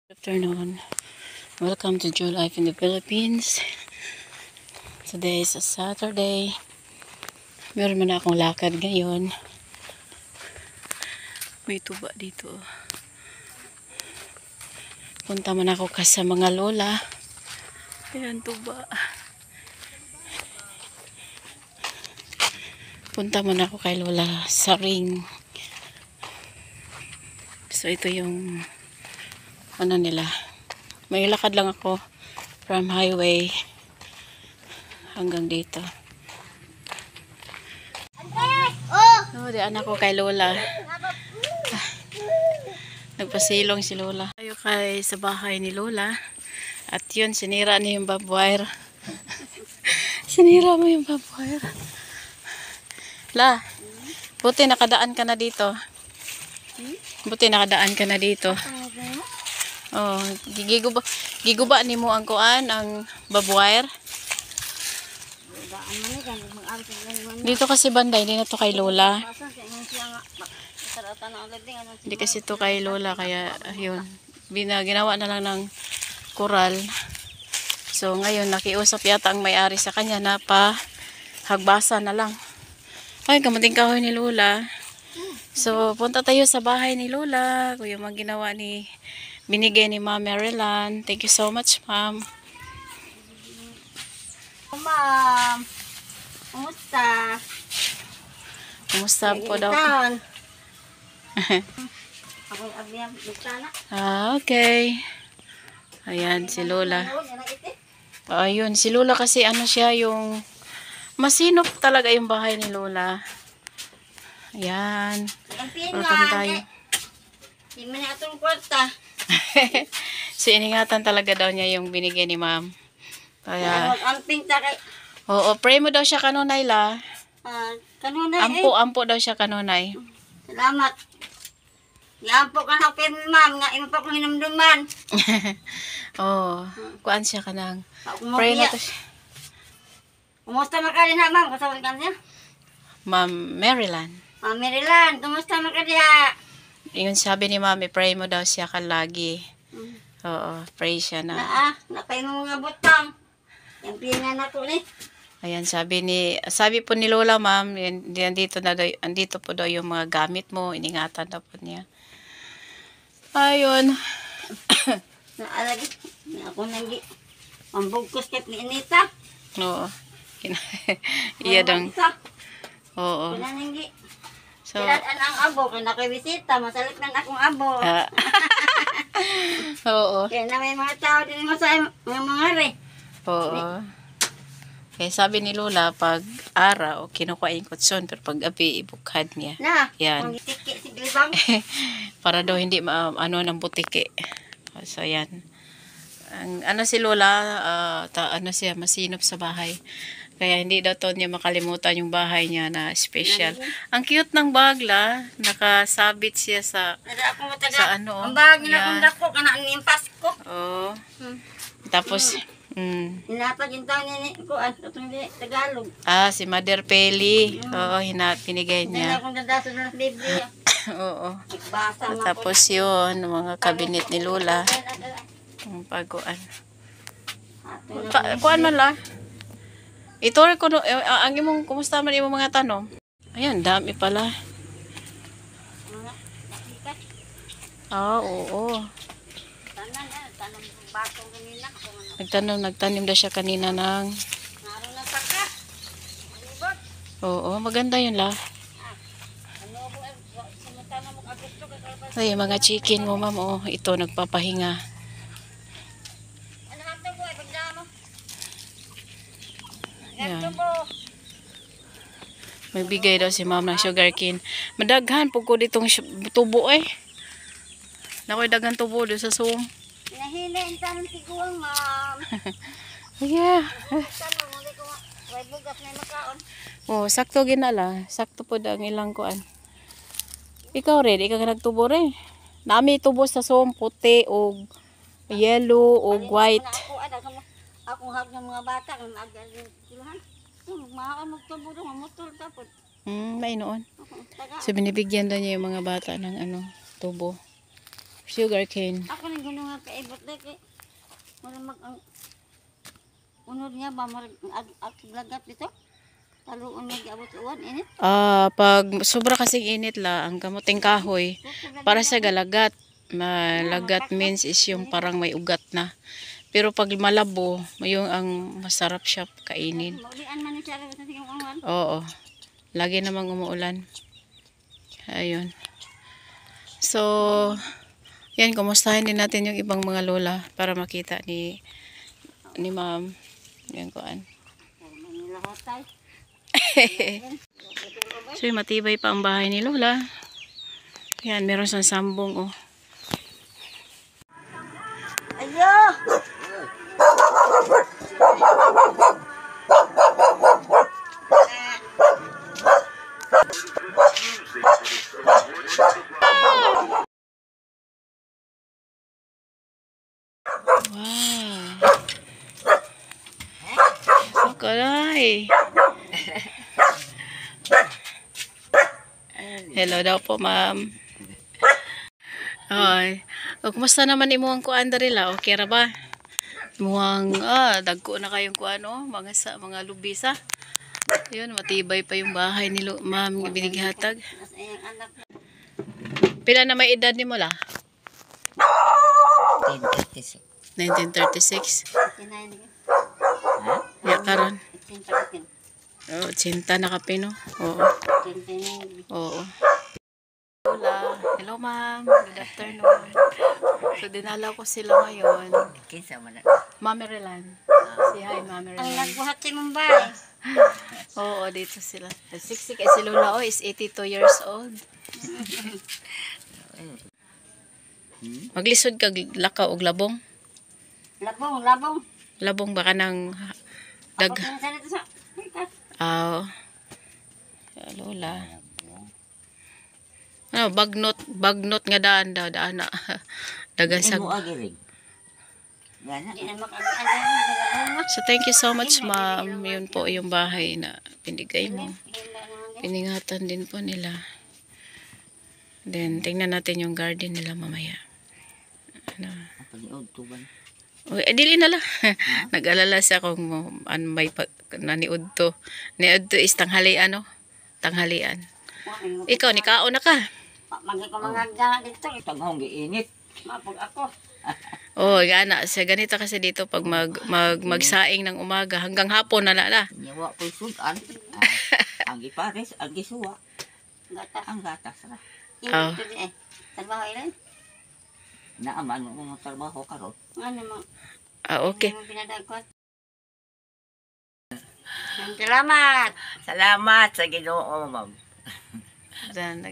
Good afternoon. Welcome to Jewel Life in the Philippines. Today is a Saturday. Meron man akong lakad ngayon. May tuba dito. Punta man ako sa mga lola. Ayan tuba. Punta man ako kay Lola Saring. So ito yung ano nila. May lakad lang ako from highway hanggang dito. Oh, di anak ko kay Lola. Nagpasilong si Lola. Tayo kay sa bahay ni Lola. At yun, sinira niya yung barbed wire. Sinira mo yung barbed wire. La, buti nakadaan ka na dito. Buti nakadaan ka na dito. Oh, giguba ni mo ang kuan, ang barbed wire. Dito kasi banda, hindi na to kay Lola. Hindi kasi to kay Lola, kaya yun. Ginawa na lang ng koral. So ngayon, nakiusap yata ang may-ari sa kanya na hagbasa na lang. Ay, kamuting kahoy ni Lola. So, punta tayo sa bahay ni Lola. Kung yung mga ginawa binigay ni Ma'am Maryland. Thank you so much, Ma'am. Ma'am, kumusta? Kumusta po daw? Ako abiyang bintana. Okay. Ayan, si Lola. Ayun, si Lola kasi ano siya, yung masinop talaga yung bahay ni Lola. Ayan. Welcome tayo. Di man atong kwarta. So, iningatan talaga daw niya yung binigay ni Ma'am. Kaya, Mag-amping ta kay oo, pray mo daw siya kanunay, La. kanunay Ampo daw siya kanunay. Salamat. Iampo ka na kay ma'am nga imo pa kong hinumduman. Oh, kuan siya kanang. Ako Pray na mabiya. to siya. Kumusta man ka din ha ma'am? Kasawal ka niya? Ma'am Maryland. Ma'am Maryland, kumusta man ka diha? Yun sabi ni Mami, pray mo daw siya kalagi. Oo, pray siya na. Napay mo mga butang. Yung pingan ako ni. Ayan, sabi po ni Lola, Ma'am, andito po daw yung mga gamit mo, iningatan daw po niya. Ayun. Naalagi. Ako nanggi. Ang bugkos kay Pinita. Oo. Iya dong. Oo. Pinananggi. So, Kilaan ang abo, kaya nakibisita, masalit man akong abo. oo. Kaya na may mga tao din mo sa mga re. Oo. Kaya sabi ni Lola, pag araw, kinukuha yung kutson, pero pag gabi, ibukhad niya. Na, Yan. kung tiki si Glibang. Para daw hindi ng butike. So, yan. Ano si Lola, siya, masinop sa bahay. Kaya hindi daw to niya makalimutan yung bahay niya na special. Ang cute ng bagla, nakasabit siya sa Nada ako mataga. sa ano. Ang bagay na Yan. kong dako, kanaan yung Pasko. Oo. Tapos, Hinapag yung taon niya ni Kuan, itong Tagalog. si Mother Peli. Oo, pinigay Hindi na niya. akong dadaso ng Biblia. Oo. Nagbasa mo Tapos yun, mga kabinet ni Lola. Ang paguan. Kuan man la. Itore ko, ang imong, kumusta man imong mga tanong? Ayan, dami pala. Oo. Tanong bakong kanina. Nagtanim daw siya kanina ng... Naroon na saka. Alibot. Oo, maganda yun la. Ano ko, sumutana mo Agosto ka. Ay, mga chicken mo, ma'am. Oh, ito, nagpapahinga. Ano hapto ko, ibigla mo. Yan. Hapto ko. Magbigay daw si ma'am ng sugar cane. Madaghan po ko ditong tubo eh. Nakoy dagan tubo doon sa Zoom. Pinahili, tanong tiguang, ma'am. Yeah. Tanong, hindi ko, may bugas na makaon. Oh, sakto ginala. Sakto po ang ilang kuan. Ikaw rin, ikaw ka nagtubo rin. Nami tubo sa Zoom, puti o yellow o white. Ako hag ng mga bata, kung nag-alin kiluhan. Mga magtubo doon, mamutol tapos. May noon. Taga. So binibigyan daw niya yung mga bata ng tubo. Sugar cane. Ako nang ginawa nga kaibot na kay maramag ang unod niya ba marag lagat dito. Taluon nga giabot uwan init. Pag sobra kasing init la, ang gamuting kahoy, para sa galagat. Malagat means is yung parang may ugat na. Pero pag malabo, yung ang masarap siya kainin. Maulian man ni siya sa tingong angwan. Oo. Lagi namang umuulan. Ayun. So, yan, kumustahin din natin yung ibang mga lola para makita ni ma'am. Yan kuan. Manila hotay. So, matibay pa ang bahay ni lola. Yan, meron siyang sambong, oh. Ayo! Wow. Sokalay. Hello daw po, ma'am. Ay. O, kumusta naman imuhang kuan darila? Okay ra ba? Imuhang, dagko na kayong kuan, oh. Mga lubisa. Yun, matibay pa yung bahay ni ma'am binighatag. Nasa iyang anak. Pila na may edad ni mo la? 1936. Kinain niya. Ya karon. Itin. Oh, 80 na kape, no? Oo. Itin. Oo. Hola. Hello, ma'am. Good afternoon. So, dinala ko sila ngayon. Kinsa man na. Mami Relan. Si hi, Mami Ang Relan. nagbuhat si Mumbai. Oo, dito sila. 60 kay si Lola, oh, is 82 years old. Maglisod kag lakaw og labong. Labong. Labong baka ng Ako dag. tinsa dito sa. Lola. Ano, bagnot nga daan na. Dagan sa. Imo agiring. Gana. Di na makag-alala. So, thank you so much, ma'am. Yun po yung bahay na pinigay mo. Piningatan din po nila. Then, tingnan natin yung garden nila mamaya. Ano? Apa ni tuban. Okay, dili na lang. Nag-alala siya kung may naniud to. Niud to is tanghalian, no? Tanghalian. Ikaw, nikao na ka. Magi ko mga gana dito. Taghong giinit. Mapag ako. Oh, gana. Sa ganito kasi dito pag magsaing ng umaga hanggang hapon na lala. Nyawa po sudan. Ang gipares, ang gisuwa, Gatas. ang gatas ra. Oh. Ito din eh. Trabaho ilan? Naaman mo mga trabaho karon. Ano mo? Okay. Ano pinadagkot? Salamat. Salamat sa Ginoo, ma'am. Then,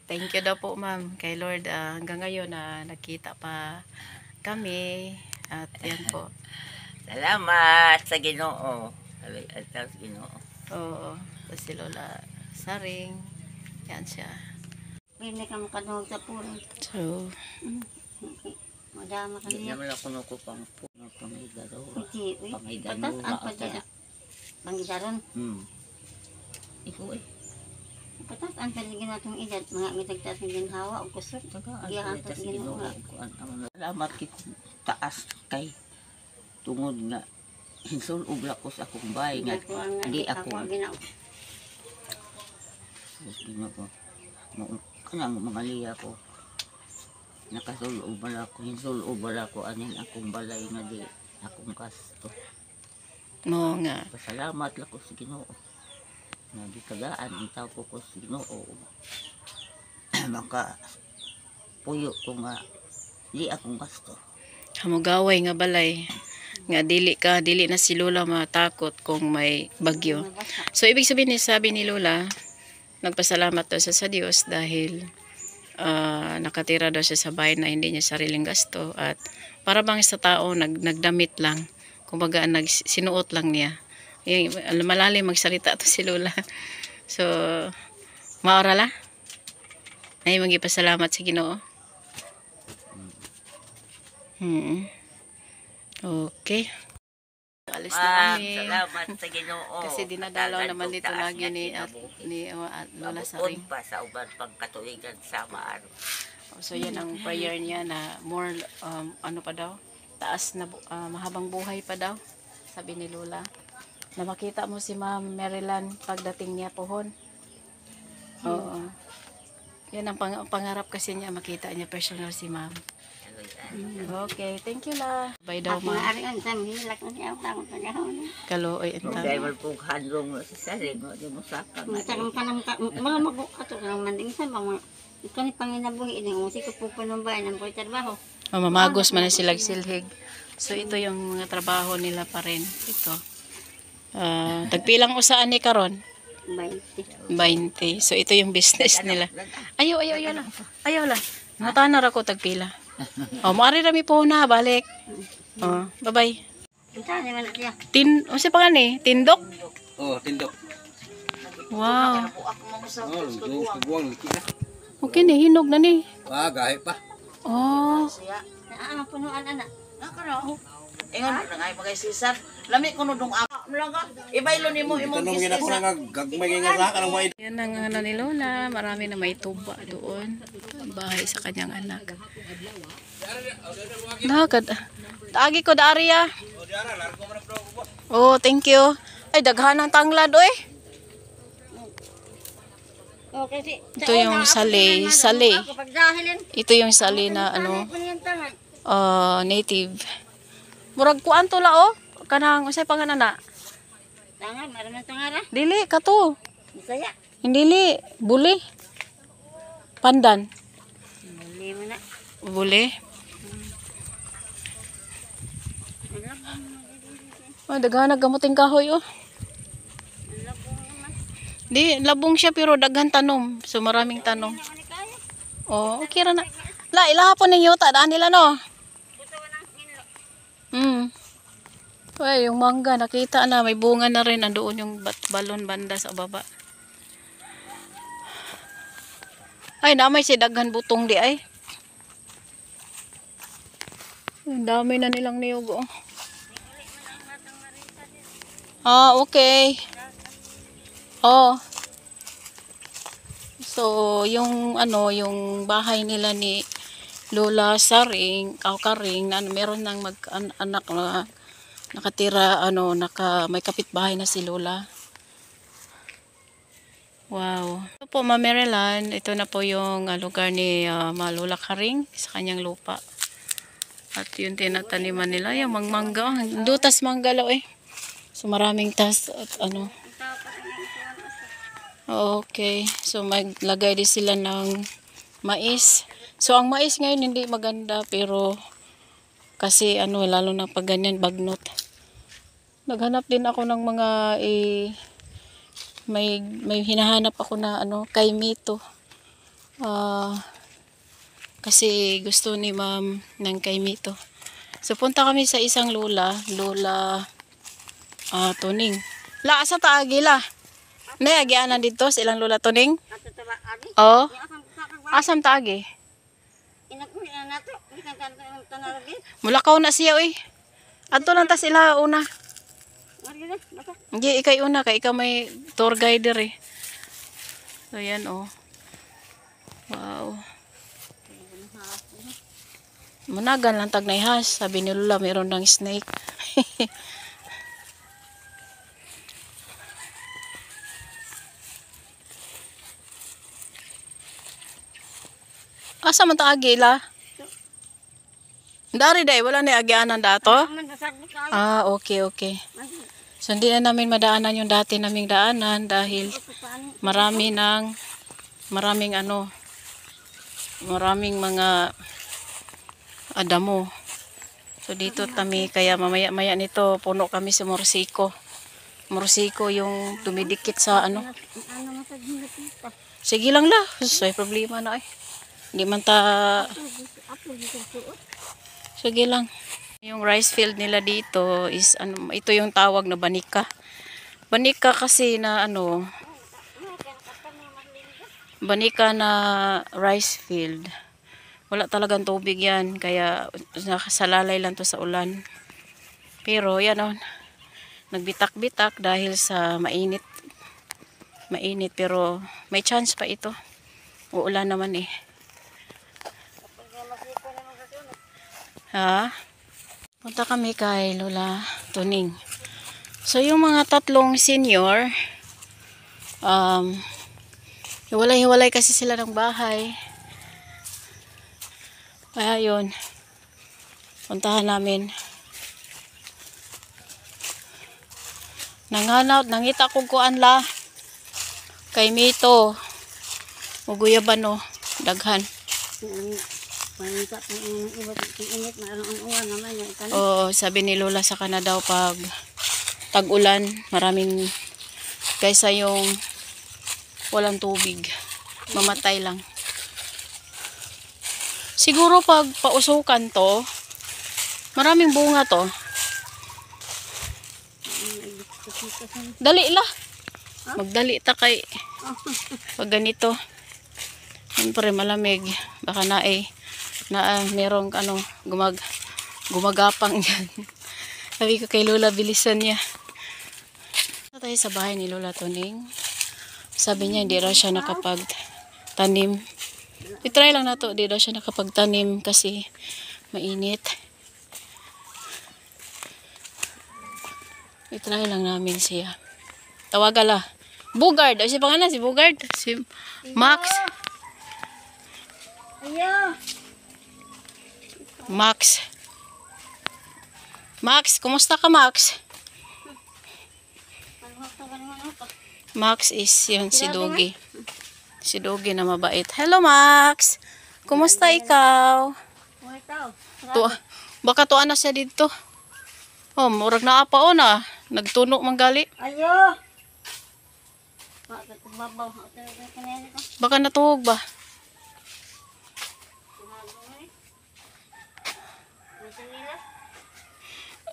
thank you daw po, ma'am, kay Lord. Hanggang ngayon na nakita pa kami. At yan po. Salamat sa Ginoo. Sabi sa Ginoo. Oo. Tapos si Lola Saring. Yan siya. Pili ka makaduhog sa puron. So, Madama ka Di niya. naman ako pang pangidaro. Hindi. Uy, Pangidaro. patat. Ang padya. Pangidaron. Ikaw eh. Patat. Ang paligin natong edad. Mga mitagtaas ng ginhawa o kusot. Tagaan Giyahatot sa Ginoo. ginhawa. Salamat kit taas kay tungod nga hinsul ubla ko sa akong bahay nga di ako Ginoo. Kanang mga liya ko nakasul ubala ko hinsul ubala ko aning akong balay nga di akong kasto. mo nga. Pasalamat lang ko sa Ginoo. Nga di tagaan ang tao ko sa Ginoo. Maka puyo ko nga di akong gasto. Hamugaway nga balay. Nga dili na si Lola matakot kung may bagyo. So, ibig sabihin sabi ni Lola, nagpasalamat daw siya sa Diyos dahil nakatira daw siya sa bahay na hindi niya sariling gasto at para bang sa tao nagdamit lang. Kumbaga sinuot lang niya. Malalim magsalita to si Lola. So, maorala? Ay magipasalamat sa Ginoo. Okay. Alis na kami. Salamat sa Ginoo. Kasi dinadalaw naman dito lagi ni Lola Saring Saring. pa sa uban pagkatuigan sa maaro. So yan ang prayer niya na more ano pa daw, taas na mahabang buhay pa daw, sabi ni Lola. Na makita mo si Ma'am Maryland pagdating niya pohon. Oo. Yan ang pangarap kasi niya, makita niya personal si Ma'am. Okay, thank you la. Bye daw Ako nga Ma'am. ari ang samhilak na siya. Takot na gahon. Kaloy Kung enta. dahil po handlong mo sa sarili mo, di mo saka nga. Masarang ka ng mga mag-ato ka ng manding sa mga ito ni Panginabuhi. Musik ko po ng bayan ng trabaho. Mamagos man na sila silhig. So ito yung mga trabaho nila pa rin. Ito. Tagpilang usaan ni karon? 20. 20. So ito yung business nila. Ayaw lang. Ayaw lang. Matanar ako tagpila. Maari rami po na balik. Bye-bye. Saan naman na siya? Unsa pa gani? Tindok? Oh, tindok. Wow. Oh, kaguwang liki na. Okay ni, hinog na ni. Gahe pa. Oh. Ang punuan anak. Ingon na nga mga sisar. Lami ko no dong ako. Mulaga. Ibaylo nimo imong Tanong gina ko nga gagmay nga sa kanang mga Yan ang ano ni Lola. Marami na may tuba doon. Bahay sa kanyang anak. Nakakad. Taagi ko dari ah. Oh, thank you. Ay, daghan ng tanglad oy. Okay, Ito yung sali. kapag dahilin. Ito yung sali na ano, Paniyantangan. native. Murag kuan to la oh. Kanang usay pa na. Tangan, maraming tangara. Dili kato. Bisaya. Hindi buli. Pandan. Mali mo na. Buli. Oh, daghan nagamuting kahoy oh. Di, labong siya pero daghan tanom. So maraming tanom. Oh, okay ra na. La, ilahapon ning yuta daan nila no. Ay, yung mangga nakita na may bunga na rin, nandoon yung balon banda sa baba. Ay, namay si daghan butong di ay. Ang dami na nilang niyog oh. Okay. Oh. So, yung ano, yung bahay nila ni Lola Saring, Karing, na meron nang anak na nakatira, ano, may kapitbahay na si Lola. Wow. Ito po, Ma'am Maryland, ito na po yung lugar ni Lola Karing sa kanyang lupa. At yung tinataniman nila, yung mangga, dutas mangga lao eh. So, maraming tas at ano. Okay. So, maglagay din sila ng mais. So, ang mais ngayon hindi maganda pero kasi ano, lalo na pag ganyan, bagnot. Naghanap din ako ng mga may hinahanap ako na ano, kay Mito. Kasi gusto ni Ma'am ng kay Mito. So, punta kami sa isang Lola Tuning. La, asa taagi la? Agianan dito sa ilang Lola Tuning? Oo. Asam taagi? Mulakaw na siya oy. Adto lang ta sila una. Hindi, ikay una kay ikaw may tour guider eh. So yan oh. Wow. Managan lang tag naihas. Sabi ni Lola mayroon ng snake. Asa man ta agi la? Dari day, wala na agianan dato? Okay. So hindi na namin madaanan yung dati naming daanan dahil maraming mga adamo. So dito kami, kaya mamaya-maya nito puno kami sa morsiko. Morsiko yung dumidikit sa ano. Sige lang la, may problema na eh. Hindi man ta... Sige lang. Yung rice field nila dito is ano, ito yung tawag na banika. Banika kasi na ano, banika na rice field. Wala talagang tubig yan, kaya nakasalalay lang to sa ulan. Pero yan o, nagbitak-bitak dahil sa mainit. Mainit pero may chance pa ito. Uulan naman eh. Ha? Punta kami kay Lola Tuning. So, yung mga tatlong senior, hiwalay-hiwalay kasi sila ng bahay. Kaya yun, puntahan namin. Nangita kong kuan la kay Mito. Uguyabano, daghan. Panita ng iba init na ang uwan naman yung ikan. Oo, sabi ni Lola sa daw pag tag-ulan, maraming kaysa yung walang tubig. Mamatay lang. Siguro pag pausukan to, maraming bunga to. Dali la. Magdali ta kay pag ganito. Siyempre malamig. Baka merong gumagapang dyan. Sabi ko kay Lola, bilisan niya. Tayo sa bahay ni Lola Tuning. Sabi niya hindi raw siya nakapagtanim. I-try lang na to, hindi raw siya nakapagtanim kasi mainit. I-try lang namin siya. Tawagala. Bugard. O si pangalan si Bugard. Si Max. Ayo. Max. Max, kumusta ka Max? Max is yun si Doggy. Si Doggy na mabait. Hello Max. Kumusta ikaw? Baka tuwa na siya dito. Oh, murag na apa o na. Nagtuno manggali. Ayo. Baka natuhog ba?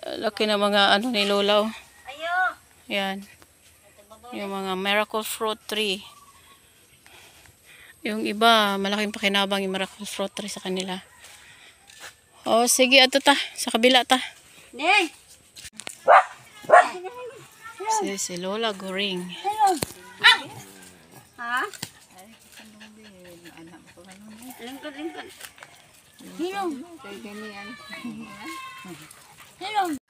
Laki na mga ni Lola. Oh. Ayo. Yan. Yung mga miracle fruit tree. Yung iba, malaking pakinabang yung miracle fruit tree sa kanila. Oh, sige, ato ta. Sa kabila ta. Ning. Si Lola Goring. Ha? Lingkod. Hilom. Hilom.